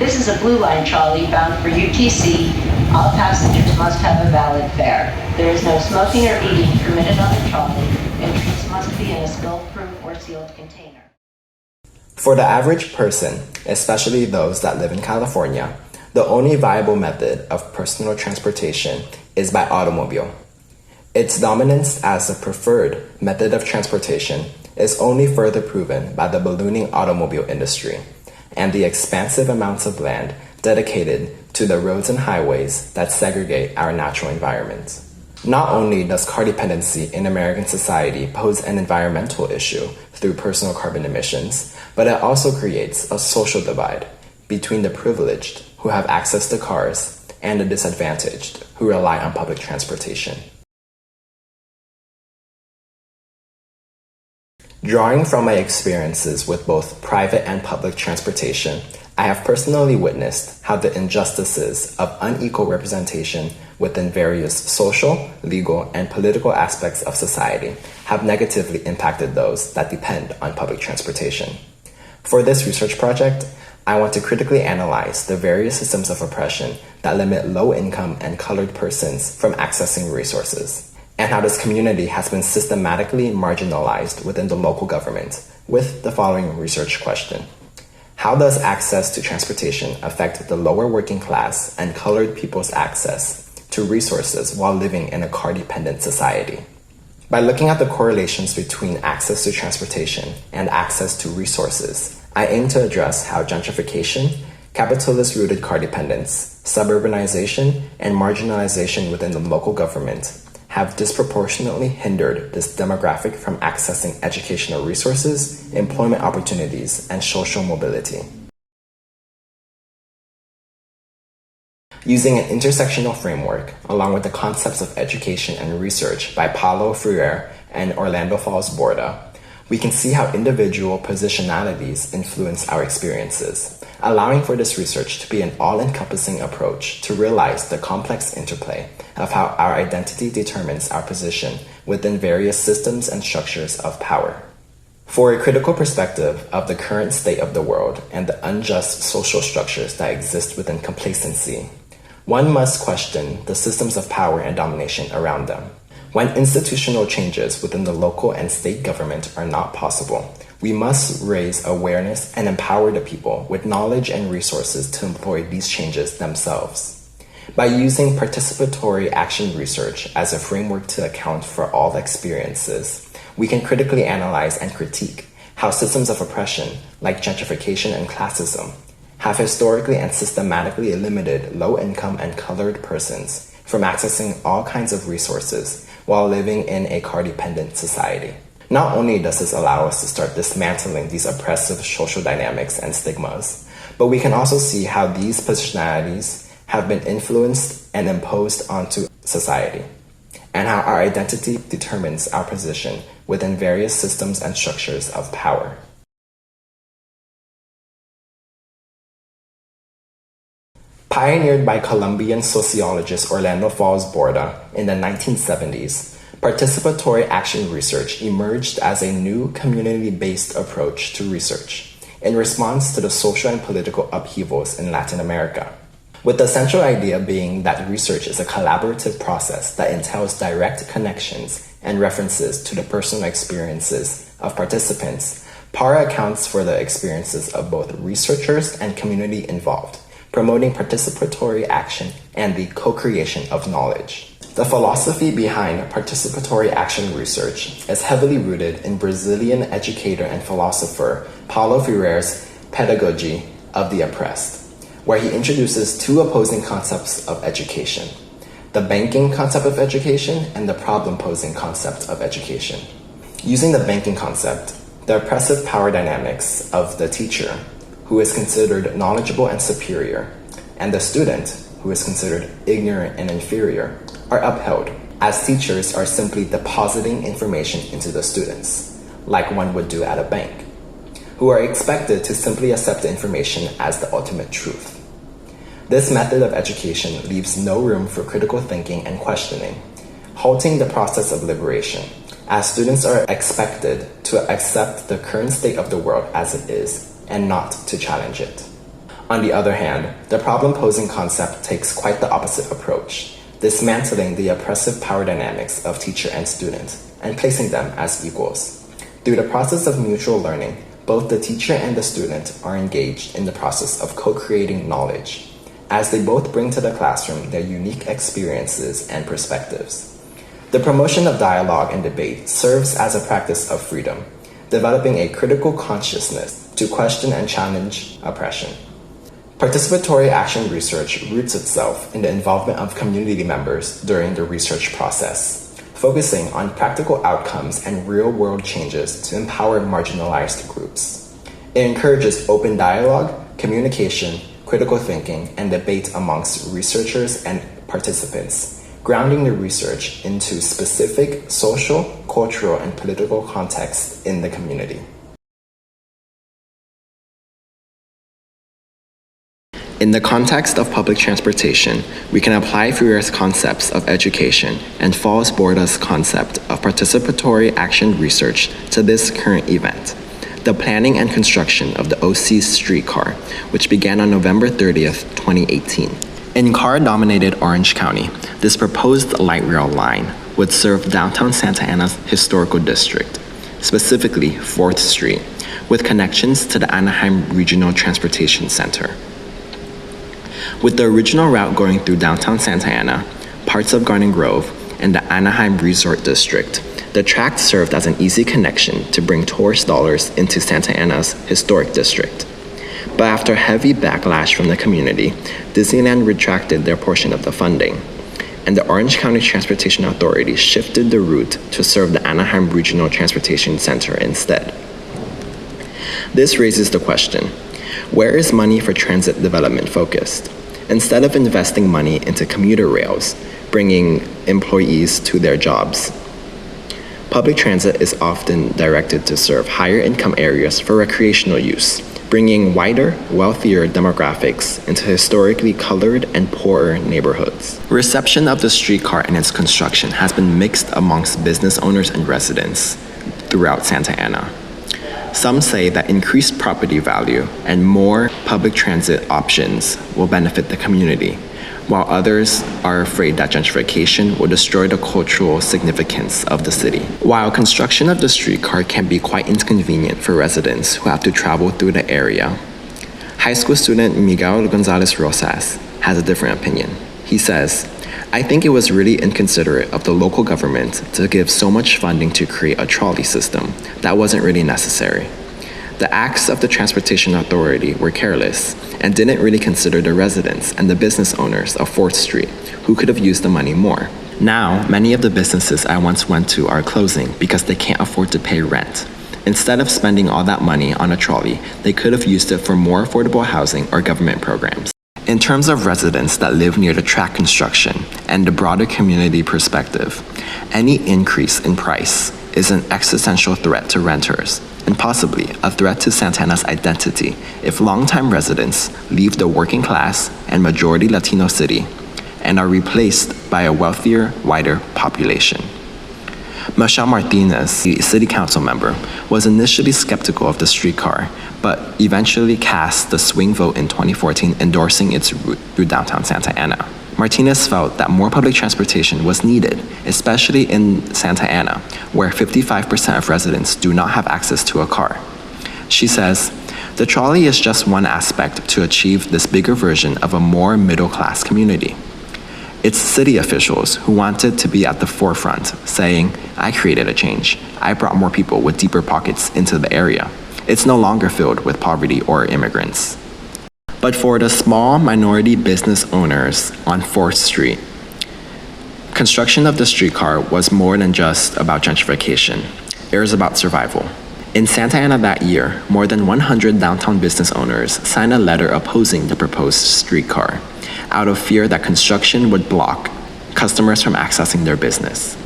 This is a Blue Line trolley bound for UTC. All passengers must have a valid fare. There is no smoking or eating permitted on the trolley, and drinks must be in a spill-proof or sealed container. For the average person, especially those that live in California, the only viable method of personal transportation is by automobile. Its dominance as the preferred method of transportation is only further proven by the ballooning automobile industry and the expansive amounts of land dedicated to the roads and highways that segregate our natural environment. Not only does car dependency in American society pose an environmental issue through personal carbon emissions, but it also creates a social divide between the privileged who have access to cars and the disadvantaged who rely on public transportation. Drawing from my experiences with both private and public transportation, I have personally witnessed how the injustices of unequal representation within various social, legal, and political aspects of society have negatively impacted those that depend on public transportation. For this research project, I want to critically analyze the various systems of oppression that limit low-income and colored persons from accessing resources, and how this community has been systematically marginalized within the local government with the following research question. How does access to transportation affect the lower working class and colored people's access to resources while living in a car-dependent society? By looking at the correlations between access to transportation and access to resources, I aim to address how gentrification, capitalist-rooted car dependence, suburbanization, and marginalization within the local government have disproportionately hindered this demographic from accessing educational resources, employment opportunities, and social mobility. Using an intersectional framework, along with the concepts of education and research by Paulo Freire and Orlando Falls Borda, we can see how individual positionalities influence our experiences, allowing for this research to be an all-encompassing approach to realize the complex interplay of how our identity determines our position within various systems and structures of power. For a critical perspective of the current state of the world and the unjust social structures that exist within complacency, one must question the systems of power and domination around them. When institutional changes within the local and state government are not possible, we must raise awareness and empower the people with knowledge and resources to employ these changes themselves. By using participatory action research as a framework to account for all experiences, we can critically analyze and critique how systems of oppression, like gentrification and classism, have historically and systematically limited low-income and colored persons from accessing all kinds of resources while living in a car-dependent society. Not only does this allow us to start dismantling these oppressive social dynamics and stigmas, but we can also see how these positionalities have been influenced and imposed onto society, and how our identity determines our position within various systems and structures of power. Pioneered by Colombian sociologist Orlando Falls Borda in the 1970s, participatory action research emerged as a new community-based approach to research in response to the social and political upheavals in Latin America, with the central idea being that research is a collaborative process that entails direct connections and references to the personal experiences of participants. PARA accounts for the experiences of both researchers and community involved, promoting participatory action and the co-creation of knowledge. The philosophy behind participatory action research is heavily rooted in Brazilian educator and philosopher Paulo Freire's pedagogy of the oppressed, where he introduces two opposing concepts of education: the banking concept of education and the problem-posing concept of education. Using the banking concept, the oppressive power dynamics of the teacher, who is considered knowledgeable and superior, and the student, who is considered ignorant and inferior, are upheld, as teachers are simply depositing information into the students, like one would do at a bank, who are expected to simply accept the information as the ultimate truth. This method of education leaves no room for critical thinking and questioning, halting the process of liberation, as students are expected to accept the current state of the world as it is and not to challenge it. On the other hand, the problem-posing concept takes quite the opposite approach, dismantling the oppressive power dynamics of teacher and student, and placing them as equals. Through the process of mutual learning, both the teacher and the student are engaged in the process of co-creating knowledge, as they both bring to the classroom their unique experiences and perspectives. The promotion of dialogue and debate serves as a practice of freedom, developing a critical consciousness to question and challenge oppression. Participatory action research roots itself in the involvement of community members during the research process, focusing on practical outcomes and real-world changes to empower marginalized groups. It encourages open dialogue, communication, critical thinking, and debate amongst researchers and participants, grounding the research into specific social, cultural, and political contexts in the community. In the context of public transportation, we can apply Freire's concepts of education and Falls-Borda's concept of participatory action research to this current event, the planning and construction of the OC Streetcar, which began on November 30th, 2018. In car-dominated Orange County, this proposed light rail line would serve downtown Santa Ana's historical district, specifically 4th Street, with connections to the Anaheim Regional Transportation Center. With the original route going through downtown Santa Ana, parts of Garden Grove, and the Anaheim Resort District, the tract served as an easy connection to bring tourist dollars into Santa Ana's historic district. But after heavy backlash from the community, Disneyland retracted their portion of the funding, and the Orange County Transportation Authority shifted the route to serve the Anaheim Regional Transportation Center instead. This raises the question, where is money for transit development focused? Instead of investing money into commuter rails, bringing employees to their jobs, public transit is often directed to serve higher income areas for recreational use, bringing wider, wealthier demographics into historically colored and poorer neighborhoods. Reception of the streetcar and its construction has been mixed amongst business owners and residents throughout Santa Ana. Some say that increased property value and more public transit options will benefit the community, while others are afraid that gentrification will destroy the cultural significance of the city. While construction of the streetcar can be quite inconvenient for residents who have to travel through the area, high school student Miguel Gonzalez Rosas has a different opinion. He says, "I think it was really inconsiderate of the local government to give so much funding to create a trolley system that wasn't really necessary. The acts of the Transportation Authority were careless and didn't really consider the residents and the business owners of 4th Street who could have used the money more. Now, many of the businesses I once went to are closing because they can't afford to pay rent. Instead of spending all that money on a trolley, they could have used it for more affordable housing or government programs." In terms of residents that live near the track construction and the broader community perspective, any increase in price is an existential threat to renters and possibly a threat to Santa Ana's identity if longtime residents leave the working class and majority Latino city and are replaced by a wealthier, wider population. Michelle Martinez, the city council member, was initially skeptical of the streetcar, but eventually cast the swing vote in 2014 endorsing its route through downtown Santa Ana. Martinez felt that more public transportation was needed, especially in Santa Ana, where 55% of residents do not have access to a car. She says, "The trolley is just one aspect to achieve this bigger version of a more middle-class community. It's city officials who wanted to be at the forefront, saying, 'I created a change. I brought more people with deeper pockets into the area. It's no longer filled with poverty or immigrants.'" But for the small minority business owners on 4th Street, construction of the streetcar was more than just about gentrification. It was about survival. In Santa Ana that year, more than 100 downtown business owners signed a letter opposing the proposed streetcar, out of fear that construction would block customers from accessing their business.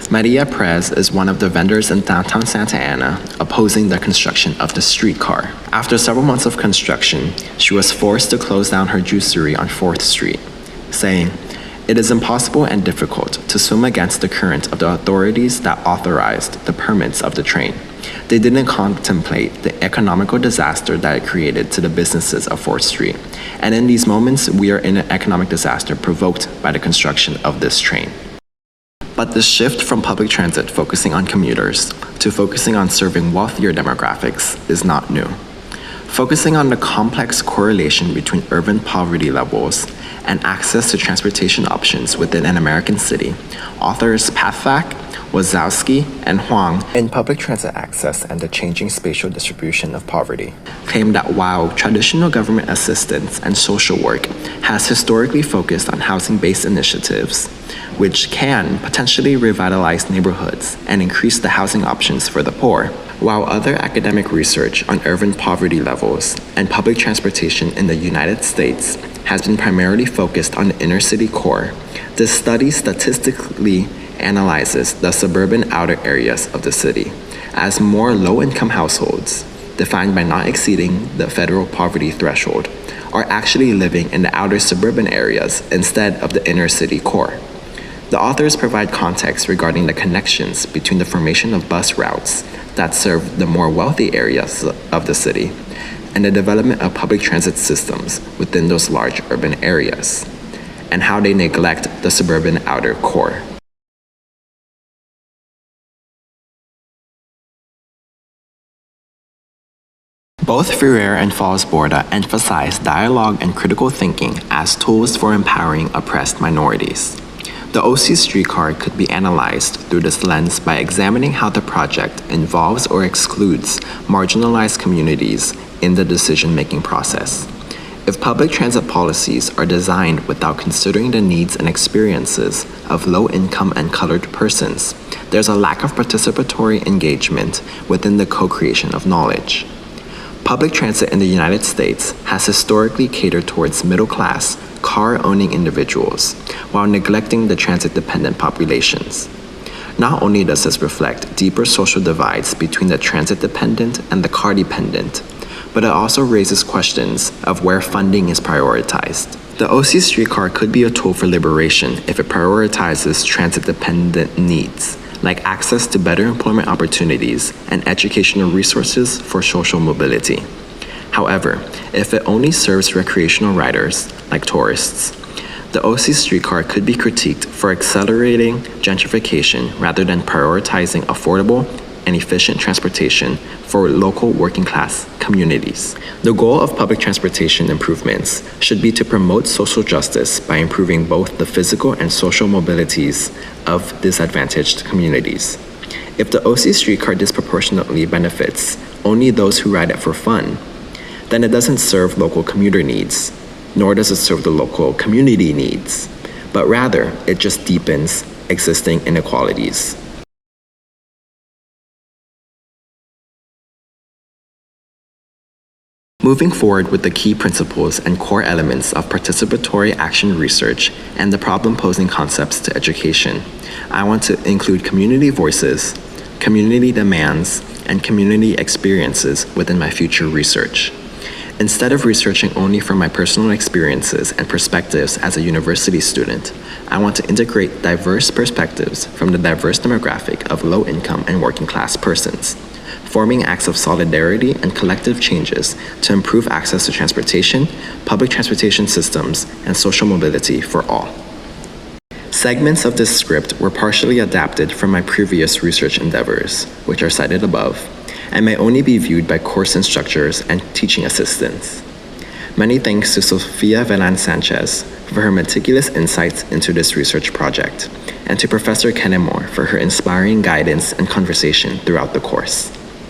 Maria Perez is one of the vendors in downtown Santa Ana opposing the construction of the streetcar. After several months of construction, she was forced to close down her juicery on 4th Street, saying, "It is impossible and difficult to swim against the current of the authorities that authorized the permits of the train. They didn't contemplate the economical disaster that it created to the businesses of 4th Street. And in these moments, we are in an economic disaster provoked by the construction of this train. But the shift from public transit focusing on commuters to focusing on serving wealthier demographics is not new. Focusing on the complex correlation between urban poverty levels and access to transportation options within an American city, authors Pathak, Wazowski, and Huang in Public Transit Access and the Changing Spatial Distribution of Poverty claim that while traditional government assistance and social work has historically focused on housing-based initiatives, which can potentially revitalize neighborhoods and increase the housing options for the poor, while other academic research on urban poverty levels and public transportation in the United States has been primarily focused on the inner city core, this study statistically analyzes the suburban outer areas of the city as more low-income households, defined by not exceeding the federal poverty threshold, are actually living in the outer suburban areas instead of the inner city core. The authors provide context regarding the connections between the formation of bus routes that serve the more wealthy areas of the city and the development of public transit systems within those large urban areas, and how they neglect the suburban outer core. Both Freire and Falls-Borda emphasize dialogue and critical thinking as tools for empowering oppressed minorities. The OC Streetcar could be analyzed through this lens by examining how the project involves or excludes marginalized communities in the decision-making process. If public transit policies are designed without considering the needs and experiences of low-income and colored persons, there's a lack of participatory engagement within the co-creation of knowledge. Public transit in the United States has historically catered towards middle-class, car-owning individuals, while neglecting the transit-dependent populations. Not only does this reflect deeper social divides between the transit-dependent and the car-dependent, but it also raises questions of where funding is prioritized. The OC Streetcar could be a tool for liberation if it prioritizes transit-dependent needs, like access to better employment opportunities and educational resources for social mobility. However, if it only serves recreational riders, like tourists, the OC Streetcar could be critiqued for accelerating gentrification rather than prioritizing affordable and efficient transportation for local working-class communities. The goal of public transportation improvements should be to promote social justice by improving both the physical and social mobilities of disadvantaged communities. If the OC Streetcar disproportionately benefits only those who ride it for fun, then it doesn't serve local commuter needs, nor does it serve the local community needs, but rather it just deepens existing inequalities. Moving forward with the key principles and core elements of participatory action research and the problem-posing concepts to education, I want to include community voices, community demands, and community experiences within my future research. Instead of researching only from my personal experiences and perspectives as a university student, I want to integrate diverse perspectives from the diverse demographic of low-income and working-class persons, forming acts of solidarity and collective changes to improve access to transportation, public transportation systems, and social mobility for all. Segments of this script were partially adapted from my previous research endeavors, which are cited above, and may only be viewed by course instructors and teaching assistants. Many thanks to Sofia Velan Sanchez for her meticulous insights into this research project, and to Professor Kennemore for her inspiring guidance and conversation throughout the course.